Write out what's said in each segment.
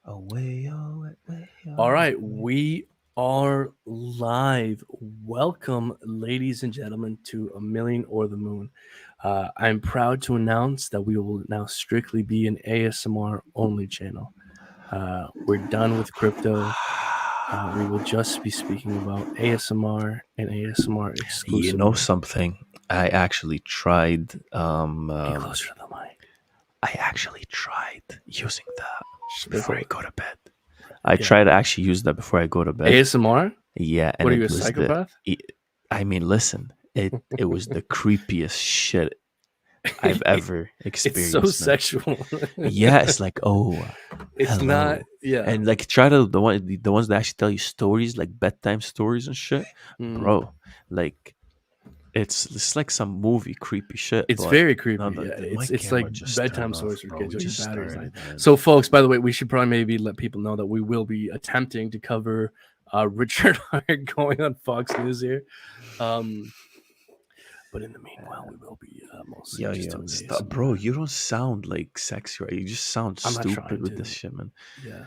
Away, away, All right, away. we are live. Welcome, ladies and gentlemen, to aMillionortheMoon. I'm proud to announce that we will now strictly be an ASMR only channel. We're done with crypto. We will just be speaking about ASMR and ASMR You know exclusively. something? I actually tried. Get closer to the mic. I actually tried using that before I go to bed. I Yeah. tried to actually use that before I go to bed. ASMR? Yeah, and What are you, it a was the. psychopath? I mean, listen, it was the creepiest shit I've ever It's so experienced, man. sexual. Yeah, it's like, oh, It's not, hello, yeah. and like try to the ones that actually tell you stories, like bedtime stories and shit, Mm. bro. Like it's like some movie creepy shit. It's But very no, creepy. Yeah, my it's like camera just bedtime turned off, stories for bro. kids. We Or your just battery's dying. started, man. So, folks, by the way, we should probably maybe let people know that we will be attempting to cover Richard Hart going on Fox News here. Um, but in the meanwhile, we will be mostly Yo, just yo, doing stop, bro. ASMR. You don't sound like sexy, right? You just sound I'm not stupid trying with this to. shit, man. Yeah,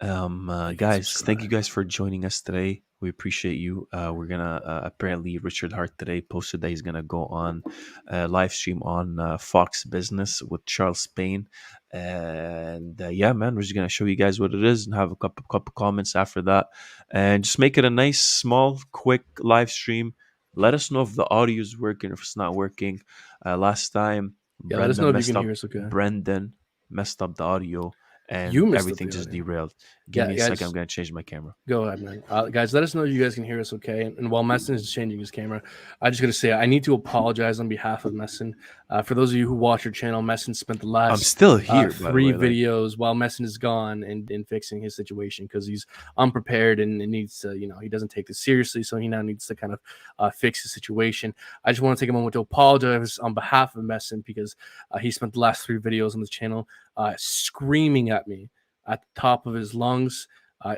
like and Guys, thank you subscribe. guys for joining us today. We appreciate you. We're gonna apparently Richard Hart today posted that he's gonna go on live stream on Fox Business with Charles Spain, and yeah, man, we're just gonna show you guys what it is and have a couple comments after that, and just make it a nice, small, quick live stream. Let us know if the audio is working, if it's not working. Last time, Yeah, let us know Brendan if you messed can up. hear us. Okay, Brendan messed up the audio you and missed up everything the just audio. derailed. Give Yeah, me a second. I'm guys. gonna change my camera. Go ahead, man. Guys, let us know you guys can hear us okay. And while Messin is changing his camera, I just got to say I need to apologize on behalf of Messin. For those of you who watch your channel, Messin spent the I'm last still here, by the three way. Like, videos while Messin is gone and fixing his situation because he's unprepared and needs to, he doesn't take this seriously. So he now needs to kind of fix his situation. I just want to take a moment to apologize on behalf of Messin because he spent the last 3 videos on the channel screaming at me at the top of his lungs,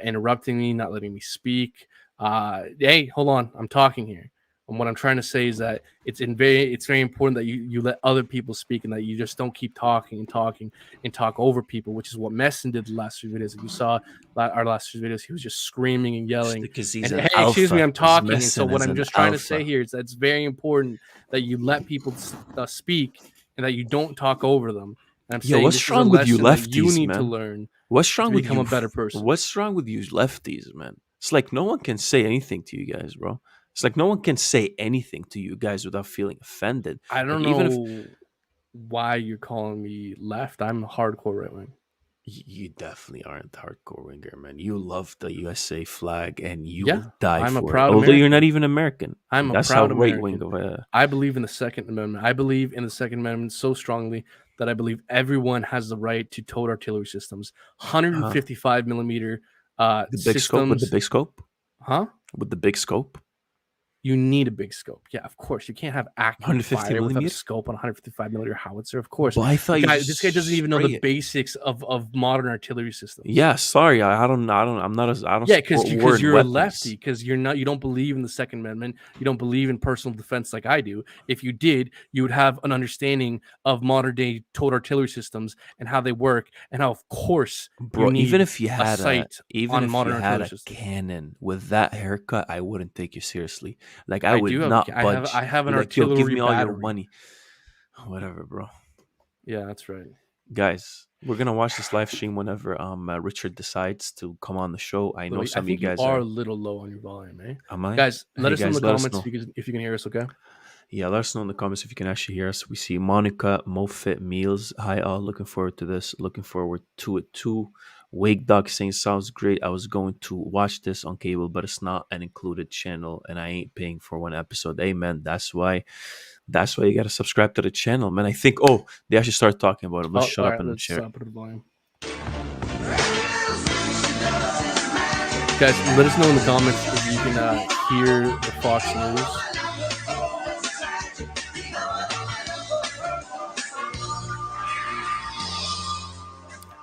interrupting me, not letting me speak. Hey, hold on, I'm talking here. And what I'm trying to say is that it's very important that you let other people speak and that you just don't keep talking and talking and talk over people, which is what Messin did the last 3 videos. If you saw our last 3 videos, he was just screaming and yelling. because he's And an hey, excuse me, alpha. I'm He's talking. And so messing what as I'm an just trying to say alpha. here is that it's very important that you let people speak and that you don't talk over them. And I'm Yo, saying what's this is a wrong with you lesson that you lefties, need to man? learn What's to wrong with become you? a better person. What's wrong with you lefties, man? It's like no one can say anything to you guys, bro. It's like no one can say anything to you guys without feeling offended. I Like don't even if know why you're calling me left. I'm hardcore right wing. you definitely aren't hardcore winger, man. You love the USA flag and you Yeah, will die I'm a for it. proud Although you're not American. even American. I'm a That's how proud right wing American. of a. I believe in the Second Amendment. I believe in the Second Amendment so strongly that I believe everyone has the right to towed artillery systems, Huh? 155 millimeter The big scope with the systems. big scope Huh? with the big scope. You need a big scope. Yeah, of course. You can't have accurate 150 fire without a millimeter. scope on a 155 millimeter howitzer. Of course. But I thought you This just guy doesn't even know spray the it. basics of modern artillery systems. Yeah, sorry, I'm not as I don't Yeah, support war and you're a lefty, weapons. because you don't believe in the Second Amendment, you don't believe in personal defense like I do. If you did, you would have an understanding of modern day towed artillery systems and how they work, and how, of course, you Bro, need a sight even on if you modern had artillery a systems. cannon with that haircut, I wouldn't take you seriously. Like I I do would have not budge. I have Be an like, yo, give artillery me all your battery. money. Whatever, bro. Yeah, that's right. Guys, we're gonna watch this live stream whenever Richard decides to come on the show. I know Louis, I some of you think you guys are a are. little low on your volume, eh? Am I? Guys, let Hey us know in the guys, let us comments know. if you can hear us, okay? Yeah, let us know in the comments if you can actually hear us. We see Monica, Mofit Meals. Hi, all. Looking forward to this. Looking forward to it too. Wake Dog saying sounds great. I was going to watch this on cable, but it's not an included channel, and I ain't paying for one episode. Amen. That's why. That's why you gotta subscribe to the channel, man. I think. Oh, they actually start talking about him. Let's Oh, shut all up right, and let's share. put the volume. Guys, let us know in the comments if you can hear the Fox News.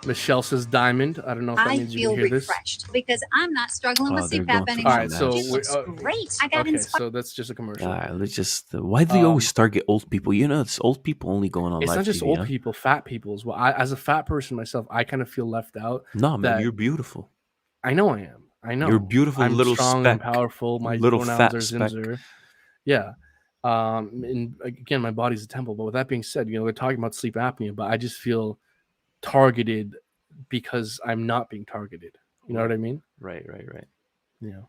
Michelle says diamond. I don't know if that I means you can feel hear this. refreshed because I'm not struggling with they're CPAP going through anymore. All right, some so ads. It looks great. I got okay, inspired. so that's just a commercial. All right, let's just. Why do you always target old people? You know, it's old people only going on It's live not just TV. old Huh? people, fat people as well. As a fat person myself, I kind of feel left out. No, man, That you're beautiful. I know I am. I You're a know beautiful I'm little strong. I'm speck, powerful. My little pronouns fat are speck. Zimzer. Yeah. And again, my body's a temple. But with that being said, we're talking about sleep apnea, but I just feel targeted because I'm not being targeted. You know what I mean? Right. Yeah. You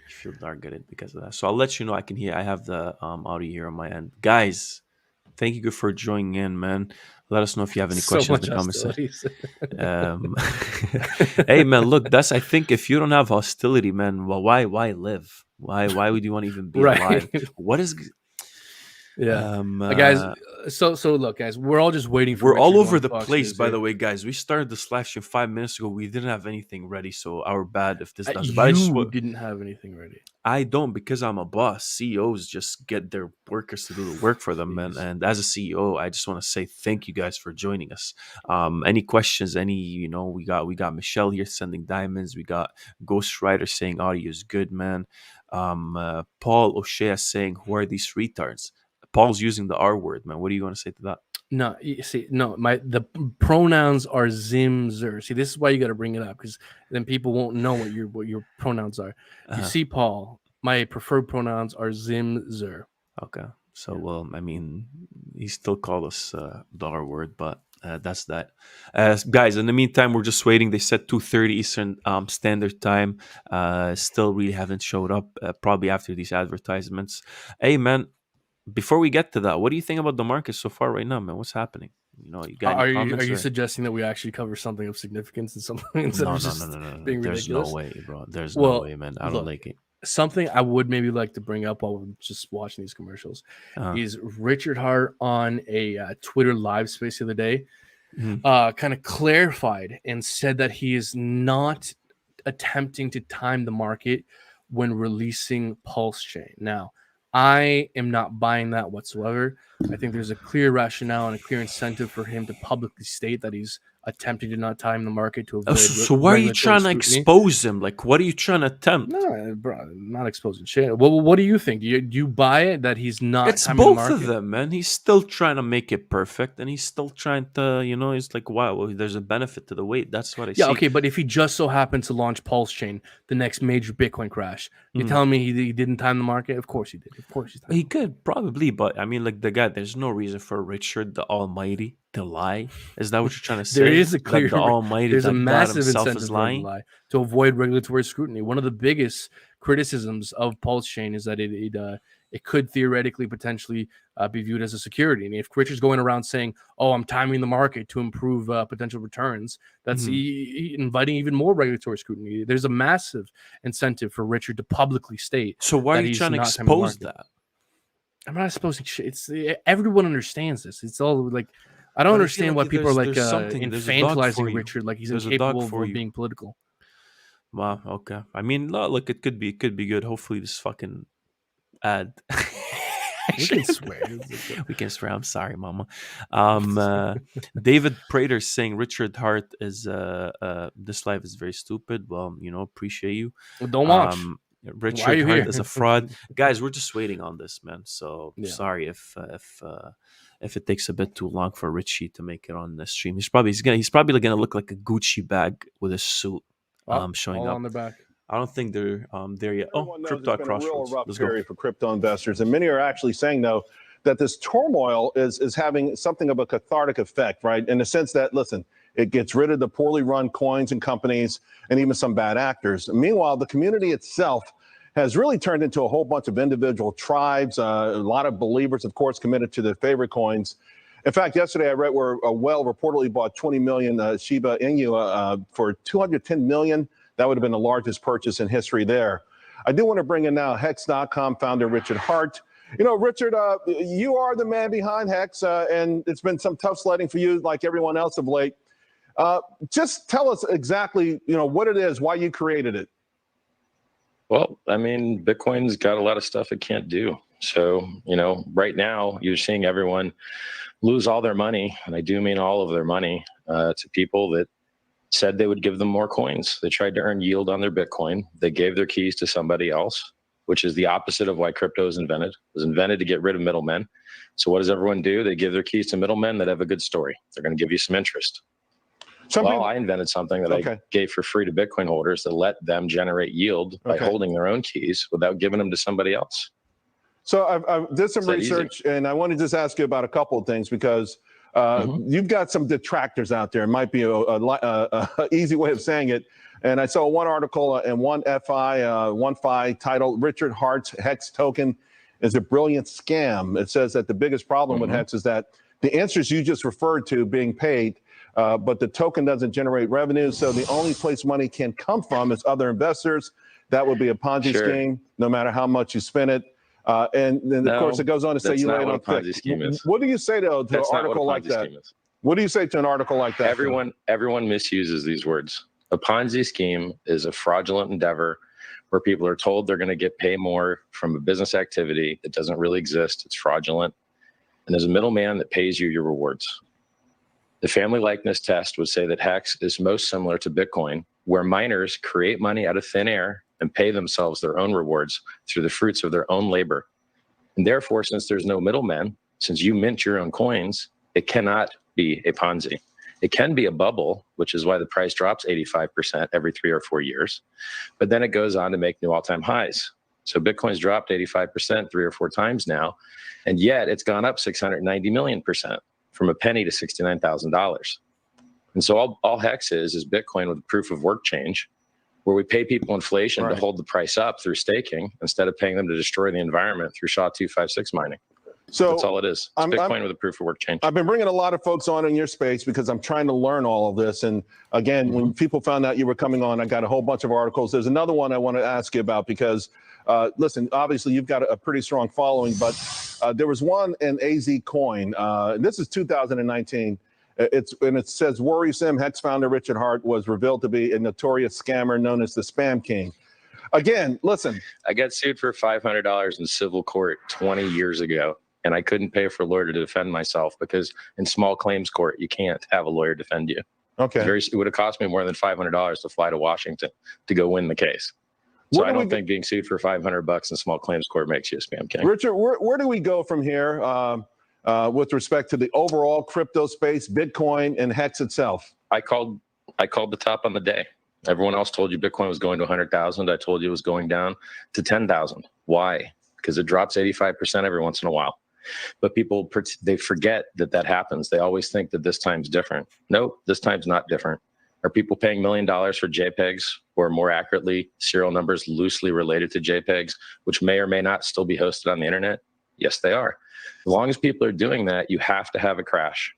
feel targeted because of that. So I'll let you know. I have the audio here on my end, guys. Thank you for joining in, man. Let us know if you have any So questions in much the comments. hostilities. Hey, man, look, that's. I think if you don't have hostility, man, well, why live? Why would you want to even be alive? Right. What is? Yeah. Guys, so look, guys, we're all just waiting for We're all Richard over on the Fox place, News by here. the way, guys. We started this live stream 5 minutes ago. We didn't have anything ready, so our bad if this doesn't. But You didn't have anything ready. I don't, because I'm a boss. CEOs just get their workers to do the work for them, man. Jeez. And as a CEO, I just want to say thank you guys for joining us. Any questions? We got Michelle here sending diamonds. We got Ghost Rider saying audio is good, man. Paul O'Shea saying, who are these retards? Paul's using the R word, man. What are you going to say to that? No, you see, no, the pronouns are Zimzer. See, this is why you got to bring it up, because then people won't know what your pronouns are. You see, Paul, my preferred pronouns are Zimzer. Okay. So, well, I mean, he still called us the R word, but that's that. Guys, in the meantime, we're just waiting. They said 2:30 Eastern Standard Time. Still really haven't showed up, probably after these advertisements. Hey, man, before we get to that, what do you think about the market so far right now, man? What's happening? You got any Are comments? you suggesting that we actually cover something of significance and something instead No. of just being There's ridiculous? no way, bro. There's no Well, way, man. I don't look, like it. something I would maybe like to bring up while we're just watching these commercials is Richard Hart on a Twitter live space the other day kind of clarified and said that he is not attempting to time the market when releasing Pulse Chain. Now, I am not buying that whatsoever. I think there's a clear rationale and a clear incentive for him to publicly state that he's attempting to not time the market to avoid So why are you trying to expose him? Like, what are you trying to attempt? No, bro, I'm not exposing shit. Well, what do you think? Do you buy it that he's not It's timing the both market? of them, man. He's still trying to make it perfect, and he's still trying to, he's like, wow, well, there's a benefit to the wait. That's what I see. Yeah, okay, but if he just so happened to launch Pulse Chain, the next major Bitcoin crash, you're telling me he didn't time the market? Of course he did. Of course he could probably, but I mean, like the guy, there's no reason for Richard the Almighty to lie. Is that what you're trying to say? There is a clear, that the Almighty, there's a that God massive himself incentive is for him lying. to lie to avoid regulatory scrutiny. One of the biggest criticisms of Pulse Chain is that it could theoretically potentially be viewed as a security. And if Richard's going around saying, "Oh, I'm timing the market to improve potential returns," that's inviting even more regulatory scrutiny. There's a massive incentive for Richard to publicly state. So why that are you he's trying to not timing the expose market. that? I'm not exposing shit. It's everyone understands this. It's all like I don't understand why people are like infantilizing Richard like he's incapable of being political. Wow. Okay. I mean, look, it could be good. Hopefully, this fucking ad. We can swear. We can swear. I'm sorry, Mama. David Prater saying Richard Hart is this life is very stupid. Well, appreciate you. Well, don't watch. Richard Hart is a fraud. Guys, we're just waiting on this, man. So sorry if it takes a bit too long for Richie to make it on the stream. He's probably gonna look like a Gucci bag with a suit showing up on the back. I don't think they're there yet. Everyone knows it's been a real rough period for crypto investors, and many are actually saying, though, that this turmoil is having something of a cathartic effect, right? In the sense that, listen, it gets rid of the poorly run coins and companies and even some bad actors. Meanwhile, the community itself has really turned into a whole bunch of individual tribes, a lot of believers, of course, committed to their favorite coins. In fact, yesterday I read where a whale reportedly bought 20 million Shiba Inu for 210 million. That would have been the largest purchase in history there. I do want to bring in now Hex.com founder Richard Hart. Richard, you are the man behind Hex, and it's been some tough sledding for you like everyone else of late. Just tell us exactly, what it is, why you created it. Well, I mean, Bitcoin's got a lot of stuff it can't do. So, right now you're seeing everyone lose all their money, and I do mean all of their money, to people that said they would give them more coins. They tried to earn yield on their Bitcoin. They gave their keys to somebody else, which is the opposite of why crypto was invented. It was invented to get rid of middlemen. So what does everyone do? They give their keys to middlemen that have a good story. They're going to give you some interest. I invented something that I gave for free to Bitcoin holders that let them generate yield by holding their own keys without giving them to somebody else. So I've did some research, and I want to just ask you about a couple of things, because you've got some detractors out there. It might be a easy way of saying it. And I saw one article and one FI titled "Richard Hart's Hex Token is a Brilliant Scam." It says that the biggest problem with Hex is that the answers you just referred to being paid, but the token doesn't generate revenue. So the only place money can come from is other investors. That would be a Ponzi scheme, no matter how much you spend it. And then, of course, it goes on to say you lay it on thick. What do you say to an article like that? What do you say to an article like that? Everyone misuses these words. A Ponzi scheme is a fraudulent endeavor where people are told they're going to get paid more from a business activity that doesn't really exist. It's fraudulent. And there's a middleman that pays you your rewards. The family likeness test would say that Hex is most similar to Bitcoin, where miners create money out of thin air and pay themselves their own rewards through the fruits of their own labor. And therefore, since there's no middleman, since you mint your own coins, it cannot be a Ponzi. It can be a bubble, which is why the price drops 85% every 3 or 4 years. But then it goes on to make new all-time highs. So Bitcoin's dropped 85% 3 or 4 times now, and yet it's gone up 690 million% from a penny to $69,000. And so all Hex is Bitcoin with proof of work change, where we pay people inflation to hold the price up through staking instead of paying them to destroy the environment through SHA-256 mining. So that's all it is. It's Bitcoin with a proof of work change. I've been bringing a lot of folks on in your space because I'm trying to learn all of this. And again, when people found out you were coming on, I got a whole bunch of articles. There's another one I want to ask you about because, listen, obviously you've got a pretty strong following, but there was one in AZ Coin. This is 2019. It says worrisome Hex founder Richard Hart was revealed to be a notorious scammer known as the Spam King. Again, listen. I got sued for $500 in civil court 20 years ago. And I couldn't pay for a lawyer to defend myself because in small claims court, you can't have a lawyer defend you. Okay. It would have cost me more than $500 to fly to Washington to go win the case. So I don't think being sued for $500 in small claims court makes you a spam king. Richard, where do we go from here with respect to the overall crypto space, Bitcoin and Hex itself? I called the top on the day. Everyone else told you Bitcoin was going to 100,000. I told you it was going down to 10,000. Why? Because it drops 85% every once in a while. But people, they forget that happens. They always think that this time's different. Nope, this time's not different. Are people paying $1 million for JPEGs, or more accurately, serial numbers loosely related to JPEGs, which may or may not still be hosted on the internet? Yes, they are. As long as people are doing that, you have to have a crash.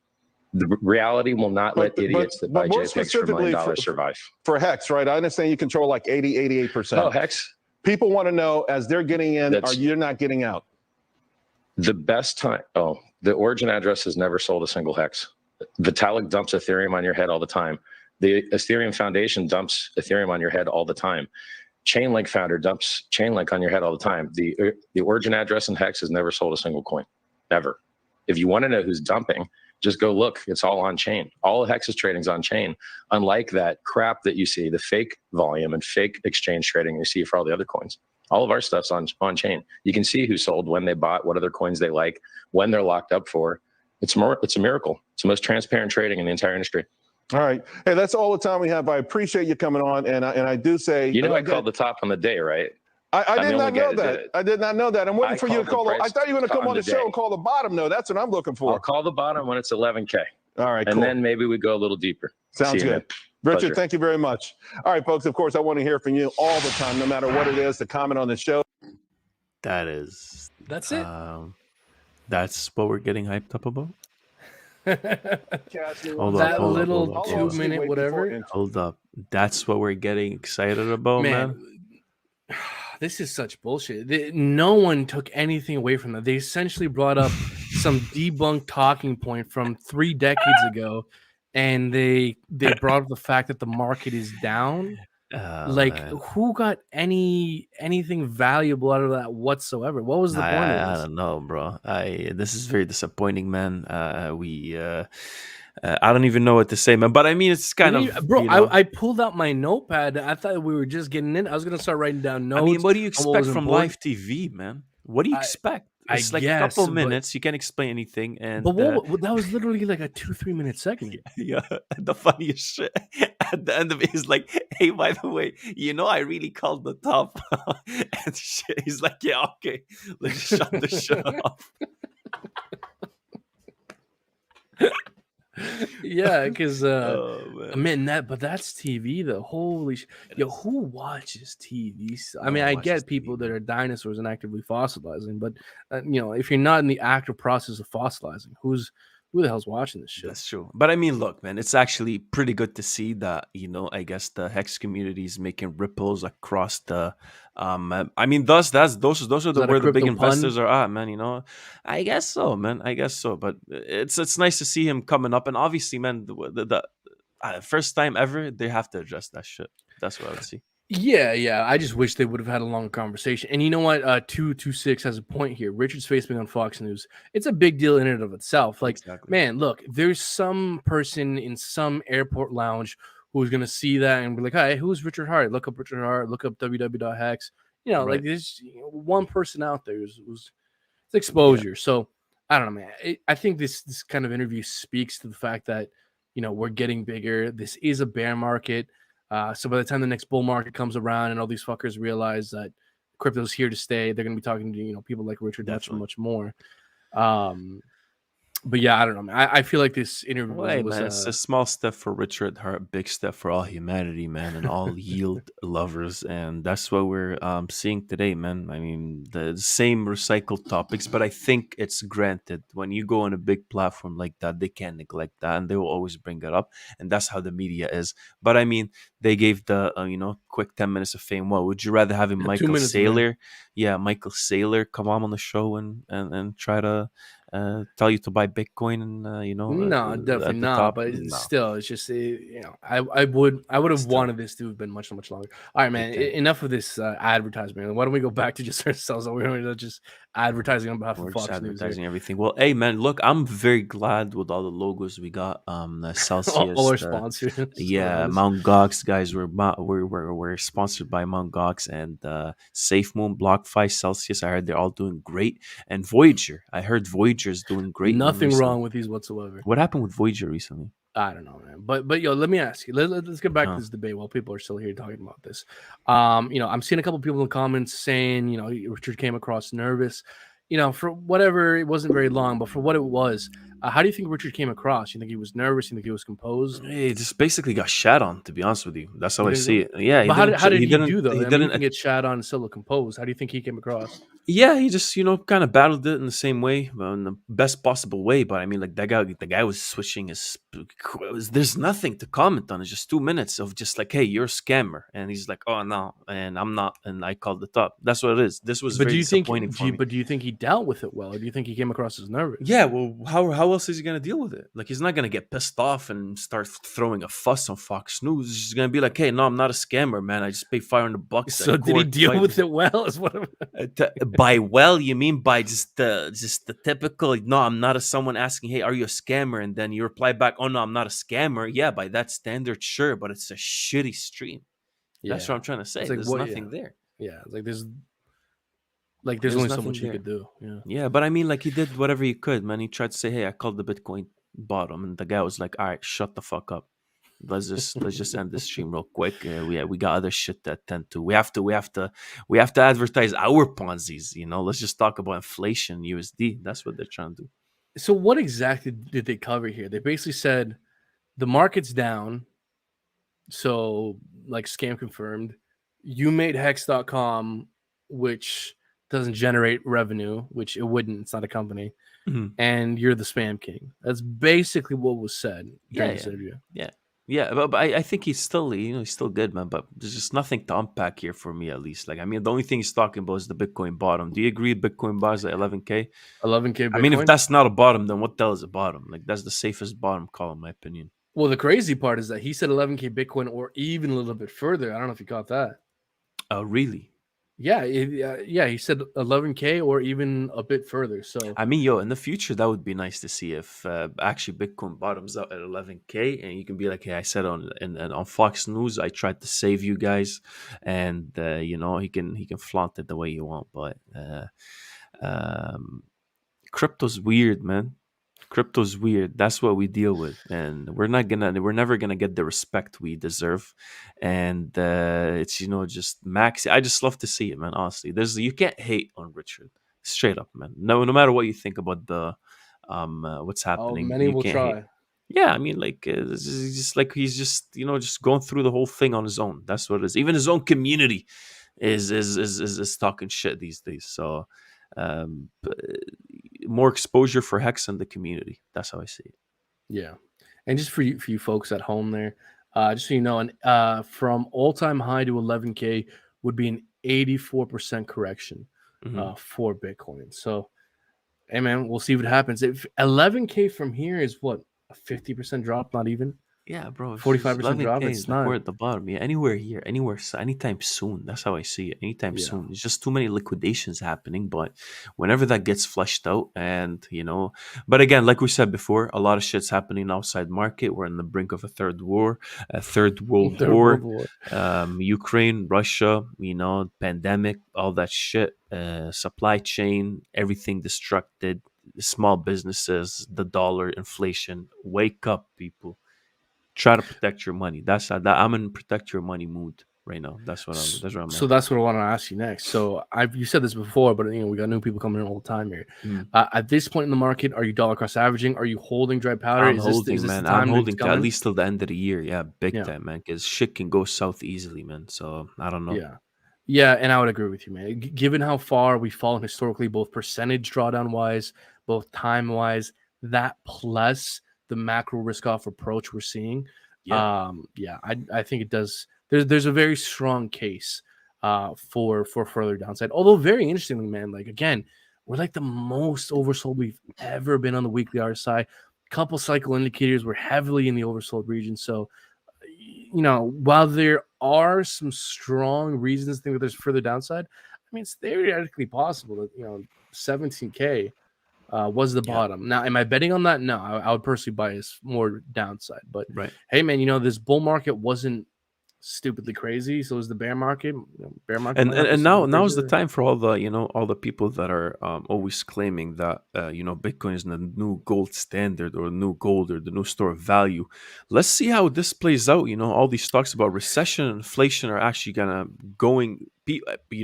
The reality will not let idiots that buy JPEGs for $1 million survive. For Hex, right? I understand you control like 88%. Oh, Hex. People want to know, as they're getting in, or you're not getting out. The best time. Oh, the origin address has never sold a single Hex. Vitalik dumps Ethereum on your head all the time. The Ethereum Foundation dumps Ethereum on your head all the time. Chainlink founder dumps Chainlink on your head all the time. The origin address in Hex has never sold a single coin, ever. If you want to know who's dumping, just go look. It's all on chain. All of Hex's trading's on chain. Unlike that crap that you see, the fake volume and fake exchange trading you see for all the other coins. All of our stuff's on chain. You can see who sold, when they bought, what other coins they like, when they're locked up for. It's a miracle. It's the most transparent trading in the entire industry. All right. Hey, that's all the time we have. I appreciate you coming on. And I do say, I called the top on the day, right? I did not know that. I did not know that. I'm waiting for you to call. I thought you were going to come on the show and call the bottom. No, that's what I'm looking for. I'll call the bottom when it's 11K. All right. And then maybe we go a little deeper. Sounds good. Richard, thank you very much. All right, folks. Of course, I want to hear from you all the time, no matter what it is, to comment on the show. That's it. That's what we're getting hyped up about. Hold up, 2-minute whatever. Hold up. That's what we're getting excited about, man. This is such bullshit. No one took anything away from that. They essentially brought up some debunked talking point from 3 decades ago, and they brought up the fact that the market is down. Like, Man. who got anything valuable out of that whatsoever? What was the point of I this? don't know, bro. This is very disappointing, man. I don't even know what to say, man. But I mean, it's kind of, Bro, I pulled out my notepad. I thought we were just getting in. I was gonna start writing down I mean, notes what do you on what expect was from important. live TV, man? What do you expect? I It's like a couple guess, minutes. You can't explain anything, but and what that was literally like a 2-3 minute segment. yeah, the funniest shit at the end of it is like, "Hey, by the way, I really called the top." And shit, he's like, "Yeah, okay, let's just shut the shit off." Yeah, because Oh man, that's TV though. Holy it yo, is. who watches TV? I No mean, one I watches get TV, people that man. are dinosaurs and actively fossilizing, but if you're not in the active process of fossilizing, who the hell's watching this shit? That's true. But I mean, look, man, it's actually pretty good to see that, I guess the hex community is making ripples across the I mean, those are Is that a where the big crypto pun? investors are at, man, I guess so, man. I guess so. But it's nice to see him coming up, and obviously, man, the first time ever, they have to address that shit. That's what I would see. Yeah. I just wish they would have had a long conversation. And you know what? 226 has a point here. Richard's face being on Fox News. It's a big deal in and of itself. Like, Exactly. man, look, there's some person in some airport lounge who's gonna see that and be like, "Hey, who's Richard Hart? Look up Richard Hart. Look up www.hex." Like Right. there's one person out there who's it's Yeah. exposure. So I don't know, man. I think this kind of interview speaks to the fact that we're getting bigger. This is a bear market. So by the time the next bull market comes around and all these fuckers realize that crypto's here to stay, they're gonna be talking to people like Richard Definitely. much more. Um, but yeah, I don't know, man. I feel like this interview Well, was hey, was man, it's a small step for Richard Hart, big step for all humanity, man, and all yield lovers, and that's what we're seeing today, man. I mean, the same recycled topics, but I think it's granted when you go on a big platform like that, they can't neglect that, and they will always bring it up, and that's how the media is. But I mean, they gave the quick 10 minutes of fame. What would you rather have him, 2 minutes of fame. Michael Saylor, come on the show and try to tell you to buy Bitcoin and No, definitely at the not. top. But No, still, it's just I would have still wanted this to have been much longer. All right, man. big time. Enough of this advertisement. Why don't we go back to just ourselves? We're just advertising on behalf of We're just Fox News here. advertising everything. Well, hey man, look, I'm very glad with all the logos we got. All Celsius, our sponsors. yeah, Mount Gox guys. We're sponsored by Mount Gox and Safe Moon, BlockFi, Celsius. I heard they're all doing great, and Voyager. I heard Voyager is doing great, man. Nothing Recently, wrong with these whatsoever. what happened with Voyager recently? I don't know, man. But yo, let me ask you. Let's get back to Huh. this debate while people are still here talking about this. I'm seeing a couple people in the comments saying, Richard came across nervous. For whatever, it wasn't very long, but for what it was, how do you think Richard came across? You think he was nervous? You think he was composed? He just basically got shat on. To be honest with you, that's how You I think so? see it. Yeah, But how did He he didn't. do though? He I mean, you didn't. can get shat on and still look composed. How do you think he came across? Yeah, he just kind of battled it in the same way, in the best possible way. But I mean, like the guy was switching his. There's nothing to comment on. It's just 2 minutes of just like, hey, you're a scammer, and he's like, oh no, and I'm not, and I called it up. That's what it is. This was But do very you think? disappointing for me. Do you think he dealt with it well, or do you think he came across as nervous? Yeah, well, how else is he gonna deal with it? Like, he's not gonna get pissed off and start throwing a fuss on Fox News. He's just gonna be like, hey, no, I'm not a scammer, man. I just paid $500 So at did he court. deal with it well? Is what By well, you mean by just the typical? No, I'm not someone asking, "Hey, are you a scammer?" And then you reply back, "Oh no, I'm not a scammer." Yeah, by that standard, sure, but it's a shitty stream. That's what Yeah. I'm trying to say. It's like There's what? Yeah. nothing there. Yeah. It's like there's There's only so nothing much he there. could do. Yeah. Yeah, but I mean, like, he did whatever he could, man. He tried to say, "Hey, I called the Bitcoin bottom," and the guy was like, "All right, shut the fuck up. Let's just end this stream real quick. We got other shit to attend to. We have to advertise our Ponzi's. Let's just talk about inflation, USD. That's what they're trying to do." So what exactly did they cover here? They basically said the market's down. So like scam confirmed. You made hex.com, which doesn't generate revenue, which it wouldn't. It's not a company. Mhm. And you're the spam king. That's basically what was said during this interview. Yeah, but I think he's still, he's still good, man. But there's just nothing to unpack here for me, at least. Like, I mean, the only thing he's talking about is the Bitcoin bottom. Do you agree Bitcoin bottom at 11K? 11K Bitcoin. I mean, if that's not a bottom, then what the hell is a bottom? Like, that's the safest bottom call, in my opinion. Well, the crazy part is that he said 11K Bitcoin or even a little bit further. I don't know if you caught that. Oh, really? Yeah, yeah, he said 11K or even a bit further. So I mean, yo, in the future, that would be nice to see if actually Bitcoin bottoms out at 11K, and you can be like, "Hey, I said on Fox News, I tried to save you guys," and he can flaunt it the way you want. But um, crypto's weird, man. Crypto's weird. That's what we deal with, and we're never gonna get the respect we deserve. And it's just max. I just love to see it, man. Honestly, you can't hate on Richard, straight up, man. No matter what you think about the what's happening, many you will can't hate. try. Yeah, I mean, like it's just like he's just going through the whole thing on his own. That's what it is. Even his own community is talking shit these days. So but more exposure for Hex in the community. That's how I see it. Yeah, and just for you folks at home there, just so you know, from all time high to 11K would be an 84% correction Mhm. for Bitcoin. So, hey man, we'll see what happens. If 11K from here is what, a 50% drop, not even Yeah, bro. It's just 45% drop. 11K It's is like we're not. at the bottom. Yeah, anywhere here, anywhere, anytime soon. That's how I see it. Anytime Yeah, soon. There's just too many liquidations happening. But whenever that gets flushed out, but again, like we said before, a lot of shit's happening outside market. We're on the brink of a third war, a third world Third World war. War. Ukraine, Russia, pandemic, all that shit, supply chain, everything destructed. Small businesses, the dollar, inflation. Wake up, people. Try to protect your money. I'm in protect your money mood right now. That's where I'm So at. that's what I want to ask you next. So you said this before, but we got new people coming in all the time here. Mm. At this point in the market, are you dollar cost averaging? Are you holding dry powder? I'm Is holding, this the man. I'm time that it's holding to at coming? least till the end of the year. Yeah, big Yeah, time, man. Because shit can go south easily, man. So I don't know. yeah, yeah. And I would agree with you, man. Given how far we've fallen historically, both percentage drawdown wise, both time wise, that plus the macro risk off approach we're seeing, Yeah, yeah, I think it does. There's a very strong case for further downside. Although very interestingly, man, like again, we're like the most oversold we've ever been on the weekly RSI. Couple cycle indicators were heavily in the oversold region. So, while there are some strong reasons to think that there's further downside, I mean, it's theoretically possible that 17K was the yeah, bottom. Now, am I betting on that? No, I would personally bias more downside. But right. hey, man, this bull market wasn't stupidly crazy. So is the bear market. Bear market and might and, not be and stupidly now crazy is the either. time for all the people that are always claiming that Bitcoin is the new gold standard or new gold or the new store of value. Let's see how this plays out. All these talks about recession and inflation are actually gonna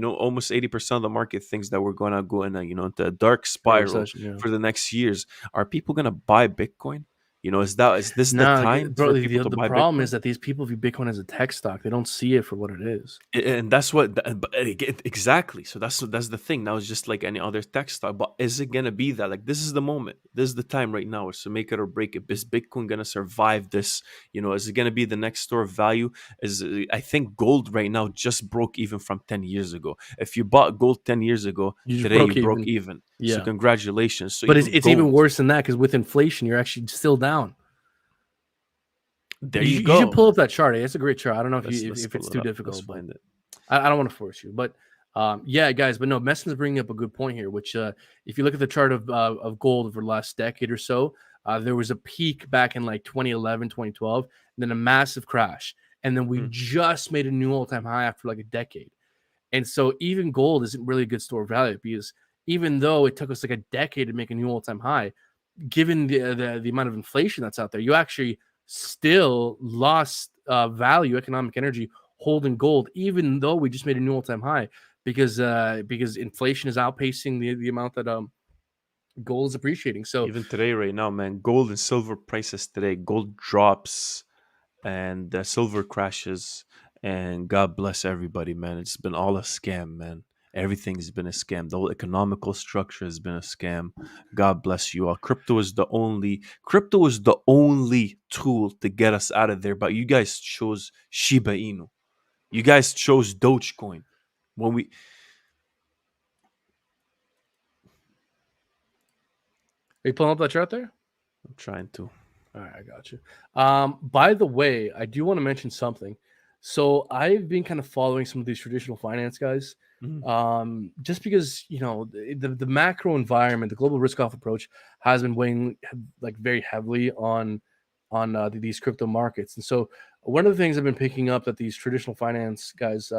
almost 80% of the market thinks that we're gonna go in into a dark For a spiral recession, yeah. for the next years. Are people gonna buy Bitcoin? Is this the No, time bro. for people The, to the buy problem is Bitcoin? that these people view Bitcoin as a tech stock. They don't see it for what it is. And that's exactly. So that's the thing. Now it's just like any other tech stock. But is it gonna be that? Like this is the moment. This is the time right now. Is to make it or break it. Is Bitcoin gonna survive this? Is it gonna be the next store of value? I think gold right now just broke even from 10 years ago. If you bought gold 10 years ago, You just today you broke broke even. even. So Yeah, congratulations. So but it's, even it's even gold, worse than that because with inflation, you're actually still down. there You, you you should go. pull up that chart. It's a great chart. I don't know if Let's you let's if it's pull it too up. Let's difficult, but find it. I don't want to force you. But yeah, guys. But no, Messin's bringing up a good point here. Which if you look at the chart of gold over the last decade or so, there was a peak back in like 2011, 2012, and then a massive crash, and then we Hmm. just made a new all-time high after like a decade. And so even gold isn't really a good store of value because even though it took us like a decade to make a new all-time high, given the amount of inflation that's out there, you actually still lost value, economic energy holding gold, even though we just made a new all-time high because inflation is outpacing the amount that gold is appreciating. So Even today, right now, man, gold and silver prices today. Gold drops and silver crashes, and God bless everybody, man. It's been all a scam, man. Everything's been a scam. The whole economical structure has been a scam. God bless you all. Crypto is the only tool to get us out of there. But you guys chose Shiba Inu. You guys chose Dogecoin. When we are you pulling up that chart there? I'm trying to. All right, I got you. By the way, I do want to mention something. So I've been kind of following some of these traditional finance guys, Mhm. just because the macro environment, the global risk off approach, has been weighing like very heavily on these crypto markets. And so one of the things I've been picking up that these traditional finance guys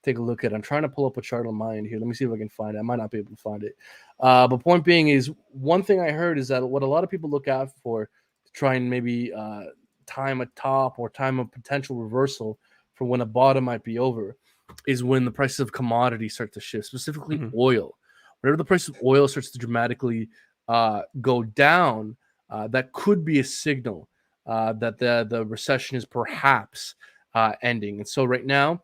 take a look at. I'm trying to pull up a chart on my end here. Let me see if I can find it. I might not be able to find it. But point being is, one thing I heard is that what a lot of people look out for to try and maybe time a top or time a potential reversal for when a bottom might be over is when the prices of commodities start to shift, specifically Mhm. oil. Whenever the price of oil starts to dramatically go down, that could be a signal that the recession is perhaps ending. And so right now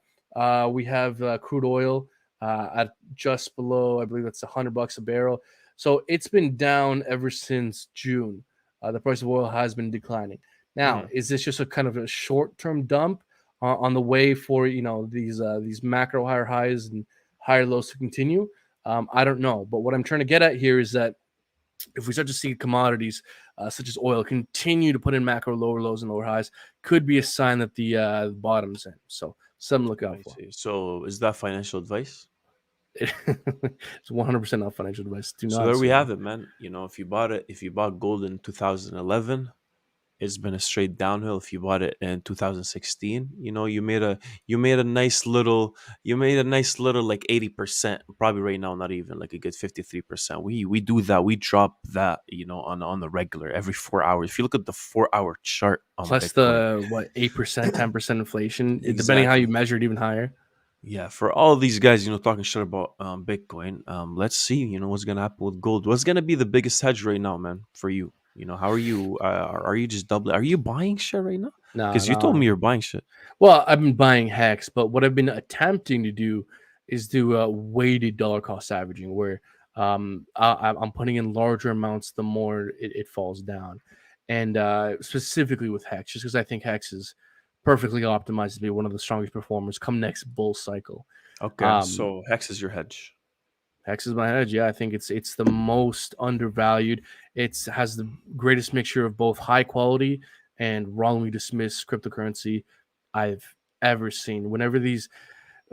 we have crude oil at just below, I believe it's $100 a barrel. So it's been down ever since June. The price of oil has been declining. Now, Mhm. is this just a kind of a short-term dump on the way for these macro higher highs and higher lows to continue? I don't know, but what I'm trying to get at here is that if we start to see commodities such as oil continue to put in macro lower lows and lower highs, could be a sign that the bottom's in. So something to look out I for. see. So is that financial advice? It's 100% not financial advice. Do So not there we sue me. have it, man. You know, if you bought gold in 2011, it's been a straight downhill. If you bought it in 2016, you know, you made a nice little like 80%. Probably right now, not even like a good 53%. We do that. We drop that, you know, on the regular every 4 hours. If you look at the 4 hour chart on Plus Bitcoin, the 8%, 10% inflation, depending how you exactly. measure it, even higher. Yeah, for all these guys, you know, talking shit about Bitcoin, let's see, you know, what's gonna happen with gold. What's gonna be the biggest hedge right now, man, for you? You know, how are you? Are you just doubling? Are you buying shit right now? No, Because you told me no. you're buying shit. Well, I've been buying Hex, but what I've been attempting to do is do weighted dollar cost averaging, where I'm putting in larger amounts the more it falls down, and specifically with Hex, just because I think Hex is perfectly optimized to be one of the strongest performers come next bull cycle. Okay, Um, so Hex is your hedge. Hex is my hedge. Yeah, I think it's the most undervalued. It's has the greatest mixture of both high quality and wrongly dismissed cryptocurrency I've ever seen. Whenever these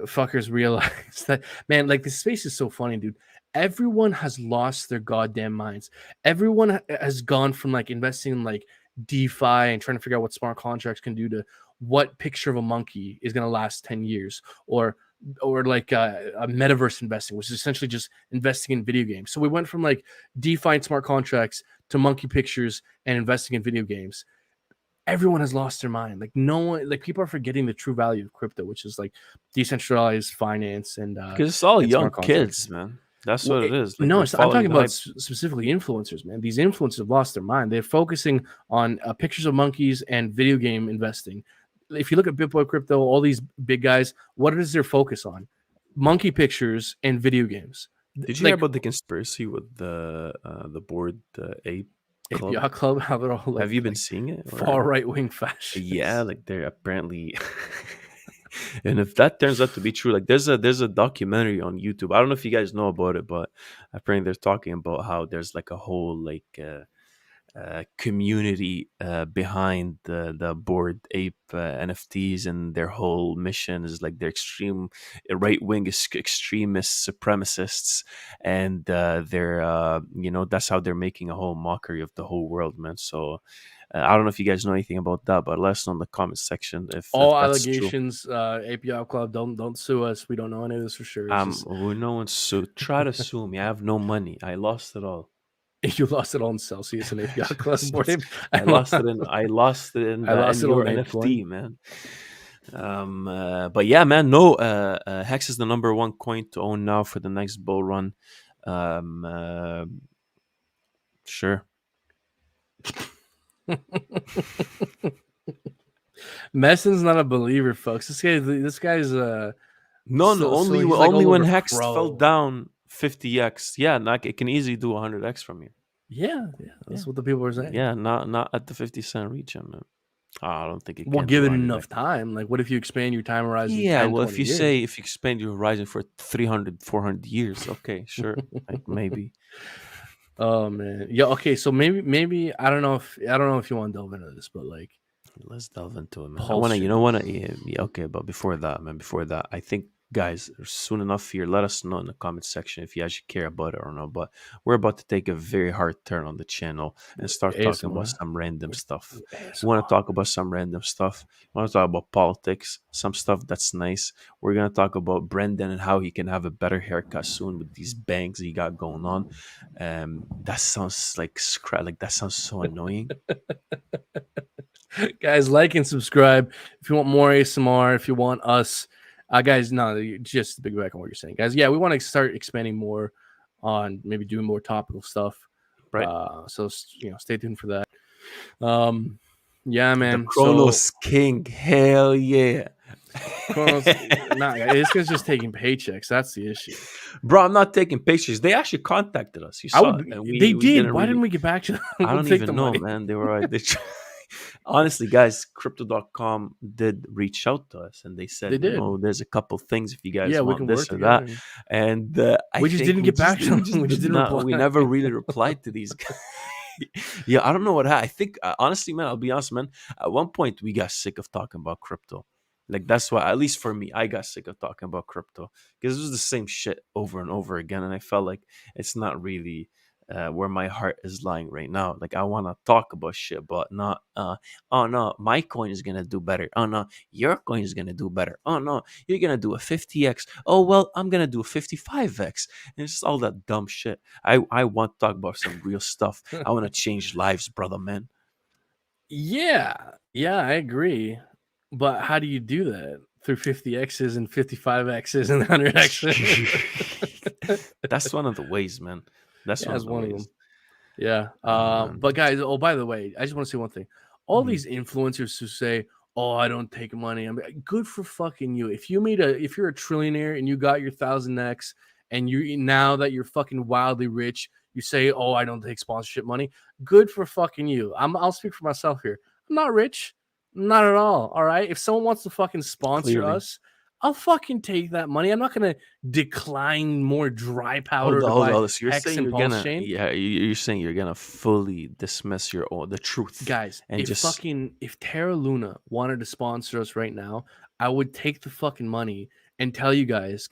fuckers realize that, man, like this space is so funny, dude. Everyone has lost their goddamn minds. Everyone has gone from like investing in like DeFi and trying to figure out what smart contracts can do to what picture of a monkey is going to last 10 years, or like a metaverse investing, which is essentially just investing in video games. So we went from like DeFi and smart contracts to monkey pictures and investing in video games. Everyone has lost their mind. Like no one, like people are forgetting the true value of crypto, which is like decentralized finance Because it's all and young smart contracts. kids, man. That's Well, what it is. Like no, they're I'm talking following the about hype. specifically influencers, man. These influencers have lost their mind. They're focusing on pictures of monkeys and video game investing. If you look at Bitboy Crypto, all these big guys, what is their focus on? Monkey pictures and video games. Did you hear Like about the conspiracy with the board ape club? API Club, how they're all Have you been like seeing it? far Or right wing yeah, fascists. like they're apparently and if that turns out to be true, like there's a documentary on YouTube. I don't know if you guys know about it, but apparently they're talking about how there's like a whole community behind the board ape NFTs, and their whole mission is like they're extreme right wing extremist supremacists, and they're you know, that's how they're making a whole mockery of the whole world, man. So I don't know if you guys know anything about that, but let us know in the comment section All if that's true. allegations, API Club, don't sue us. We don't know any of this for sure. It's just Well, no one try to sue me. I have no money. I lost it all. you lost it all in Celsius and API Club. I lost it in I lost in it all your in NFT, ApeCoin. man. But yeah, man, no, Hex is the number one coin to own now for the next bull run. Um, uh, sure. Messon's not a believer, folks. This guy's No, no, so he's like only all when over Hex fell Crow. down 50x. Yeah, like it can easily do 100x from here. Yeah, Yeah, that's what the people are saying. yeah, not at the 50 cent region, man. I don't think it Well, can do given 100x. enough time, like what if you expand your time horizon Yeah, 10, well, 20 years? if you expand your horizon for 300, 400 years, okay, sure, like maybe. Oh man, yeah. Okay, so maybe I don't know if you want to delve into this, but like, let's delve into it, man. I Pulse want to, chains. yeah, okay, but before that, man, I think, guys, soon enough here, let us know in the comment section if you actually care about it or not. But we're about to take a very hard turn on the channel and start talking about ASMR. some random stuff. ASMR. We want to talk about some random stuff. We want to talk about politics, some stuff that's nice. We're gonna talk about Brendan and how he can have a better haircut soon with these bangs he got going on. That sounds like like that sounds so annoying. Guys, like and subscribe if you want more ASMR. If you want us, guys, no, just to piggyback on what you're saying, guys. Yeah, we want to start expanding more on maybe doing more topical stuff. Right. So stay tuned for that. Yeah, man. The Chronos King, hell yeah. Chronos, this guy's just taking paychecks. That's the issue, bro. I'm not taking pictures. They actually contacted us. You saw it. They did. Why didn't we get back to them? I don't even know, man. They were honestly, guys, crypto.com did reach out to us and they said, there's a couple things if you guys want this or that. And we just didn't get back to them. We just didn't reply. We never really replied to these guys. Yeah, I don't know what happened. I think, honestly, man, I'll be honest, man. At one point, we got sick of talking about crypto. Like, that's why, at least for me, I got sick of talking about crypto because it was the same shit over and over again. And I felt like it's not really where my heart is lying right now. Like, I want to talk about shit, but not, oh no, my coin is going to do better. Oh no, your coin is going to do better. Oh no, you're going to do a 50x. Oh, well, I'm going to do a 55x. And it's just all that dumb shit. I want to talk about some real stuff. I want to change lives, brother, man. Yeah, I agree. But how do you do that? Through 50x's and 55x's and 100x's? That's one of the ways, man. That's one of them. Yeah. But guys, by the way, I just want to say one thing. All these influencers who say, "Oh, I don't take money," I'm like, good for fucking you. If you're a trillionaire and you got your 1000x and now that you're fucking wildly rich, you say, "Oh, I don't take sponsorship money." Good for fucking you. I'll speak for myself here. I'm not rich. Not at all. All right. If someone wants to fucking sponsor us, I'll fucking take that money. I'm not gonna decline more dry powder. Hold on. So you're saying you're saying you're gonna fully dismiss the truth, guys. And if Terra Luna wanted to sponsor us right now, I would take the fucking money and tell you guys,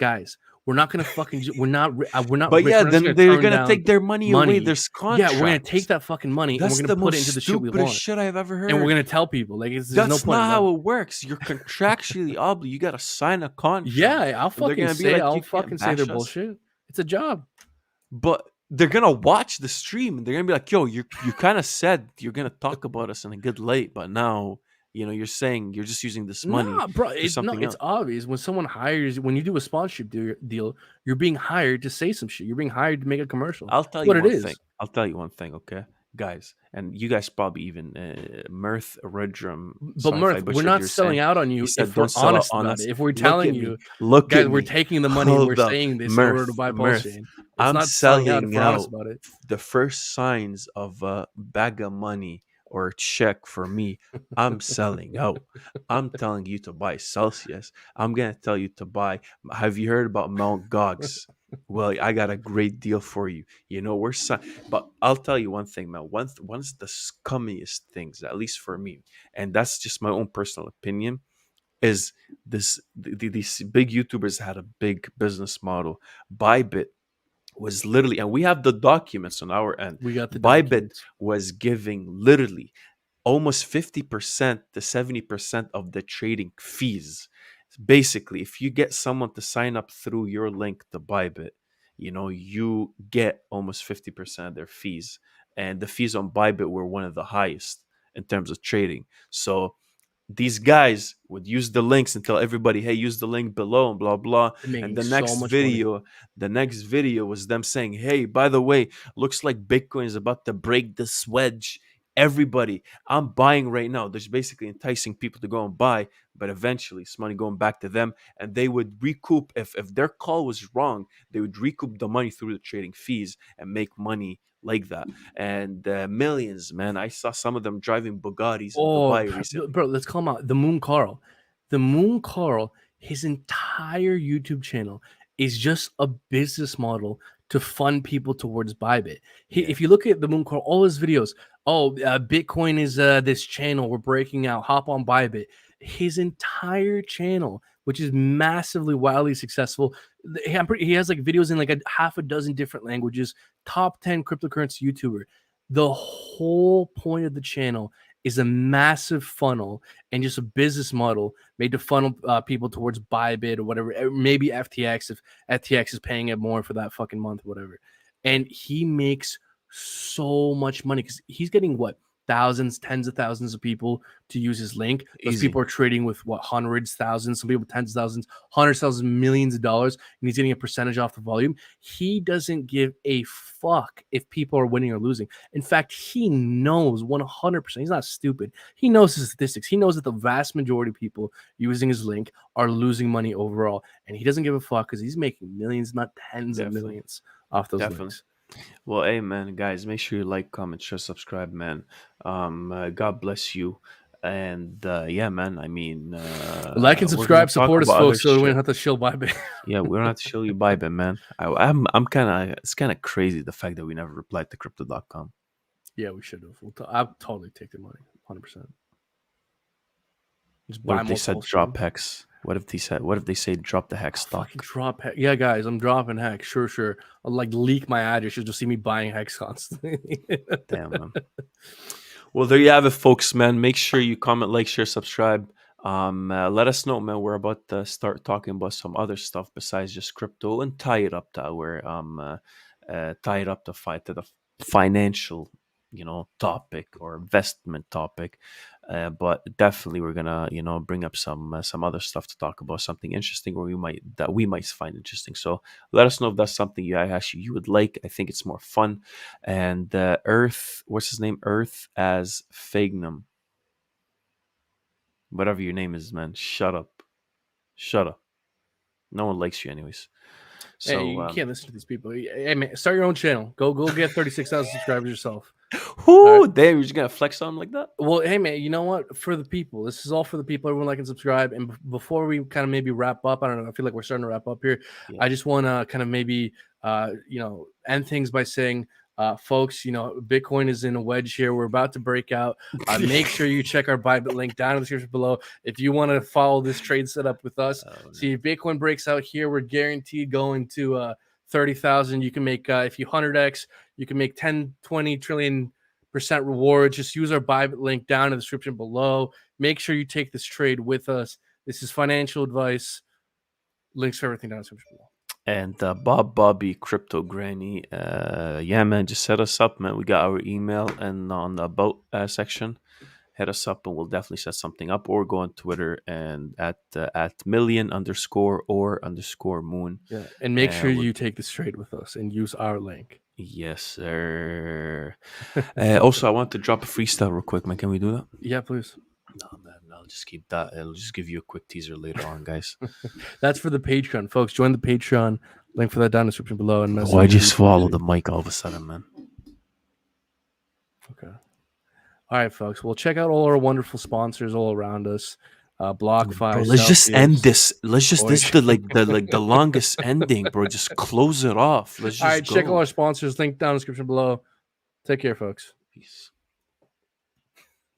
we're not gonna fucking. We're not. But yeah, then they're gonna take their money away. There's contracts. Yeah, we're gonna take that fucking money and we're gonna put it into the shit we want. Shit I've ever heard. And we're gonna tell people like there's that's no point not how it works. You're contractually obligated. You gotta sign a contract. Yeah, I'll fucking say. I'll fucking say they're bullshit. It's a job. But they're gonna watch the stream and they're gonna be like, "Yo, you kind of said you're gonna talk about us in a good light, but now." You're saying you're just using this money. Nah, bro, it's obvious. When someone hires, when you do a sponsorship deal, you're being hired to say some shit. You're being hired to make a commercial. I'll tell you one thing. I'll tell you one thing, okay, guys, and you guys probably even Mirth Redrum. But Mirth, we're not selling out on you if we're honest about it. If we're telling you, guys, we're taking the money and we're saying this in order to buy Pulse Chain. I'm not selling out if we're honest about it. The first signs of a bag of money or check for me, I'm selling out. I'm telling you to buy Celsius. I'm gonna tell you to buy. Have you heard about Mount Gox? Well, I got a great deal for you. We're but I'll tell you one thing, man. One of the scummiest things, at least for me, and that's just my own personal opinion, is this: these big YouTubers had a big business model. Bybit was literally, and we have the documents on our end. We got the Bybit was giving literally almost 50% to 70% of the trading fees. Basically, if you get someone to sign up through your link to Bybit, you get almost 50% of their fees. And the fees on Bybit were one of the highest in terms of trading. So these guys would use the links and tell everybody, hey, use the link below and blah, blah. And the next video was them saying, hey, by the way, looks like Bitcoin is about to break this wedge. Everybody, I'm buying right now. There's basically enticing people to go and buy, but eventually it's money going back to them. And they would recoup, if their call was wrong, they would recoup the money through the trading fees and make money like that. And millions, man. I saw some of them driving Bugattis in Dubai recently. Bro, let's call him out. The Moon Carl, his entire YouTube channel is just a business model to fund people towards Bybit. If you look at the Mooncore, all his videos, Bitcoin is this channel, we're breaking out, hop on Bybit. His entire channel, which is massively, wildly successful, he has like videos in like a half a dozen different languages, top 10 cryptocurrency YouTuber. The whole point of the channel is a massive funnel and just a business model made to funnel people towards Bybit or whatever, maybe FTX if FTX is paying it more for that fucking month, whatever. And he makes so much money because he's getting what? Thousands, tens of thousands of people to use his link. Those people are trading with what, hundreds, thousands, some people tens of thousands, hundreds of thousands, millions of dollars, and he's getting a percentage off the volume. He doesn't give a fuck if people are winning or losing. In fact, he knows 100%. He's not stupid. He knows the statistics. He knows that the vast majority of people using his link are losing money overall, and he doesn't give a fuck because he's making millions, not tens of millions off those links. Well, hey, man, guys, make sure you like, comment, share, subscribe, man. God bless you. And yeah, man, I mean, like and subscribe, support us, folks, so we don't have to shill Bybit. Yeah, we don't have to show you Bybit, man. I'm kind of, it's kind of crazy the fact that we never replied to crypto.com. Yeah, we should have. I'll totally take the money, 100%. What if they said drop hex? What if they say drop the hex stock? Drop hex. Yeah, guys, I'm dropping hex. Sure. I'll like leak my address. You'll just see me buying hex constantly. Damn, man. Well, there you have it, folks, man. Make sure you comment, like, share, subscribe. Let us know, man. We're about to start talking about some other stuff besides just crypto and tie it up to the financial, topic or investment topic. But definitely we're gonna, bring up some other stuff to talk about, something interesting or we might find interesting. So let us know if that's something you would like. I think it's more fun. And Earth, what's his name? Earth as Fagnum. Whatever your name is, man. Shut up. No one likes you anyways. So hey, you can't listen to these people. Hey, man, start your own channel. Go get 36,000 subscribers yourself. Whoo, damn, you're just gonna flex on them like that? Well, hey man, you know what? For the people, this is all for the people. Everyone like and subscribe. And before we kind of maybe wrap up, I don't know. I feel like we're starting to wrap up here. Yeah. I just want to kind of maybe end things by saying, folks, Bitcoin is in a wedge here. We're about to break out. Make sure you check our Bybit link down in the description below if you want to follow this trade setup with us. See, if Bitcoin breaks out here, we're guaranteed going to 30,000. You can make if you 100x, you can make 10, 20 trillion % reward. Just use our Bybit link down in the description below. Make sure you take this trade with us. This is financial advice. Links for everything down in the description below. And Bobby, Crypto Granny, yeah, man, just set us up, man. We got our email and on the about section. Hit us up and we'll definitely set something up, or go on Twitter and at @million_or_moon. Yeah, and make sure you take this trade with us and use our link. Yes, sir. Also, I want to drop a freestyle real quick, man. Can we do that? Yeah, please. No, man, I'll just keep that. I'll just give you a quick teaser later on, guys. That's for the Patreon, folks. Join the Patreon. Link for that down in the description below. And why just swallow the mic all of a sudden, man? Okay. All right, folks. Well, check out all our wonderful sponsors all around us. BlockFi. Bro, let's just end this. Let's just this is the longest ending, bro. Just close it off. Let's just all right. Check all our sponsors. Link down in the description below. Take care, folks. Peace.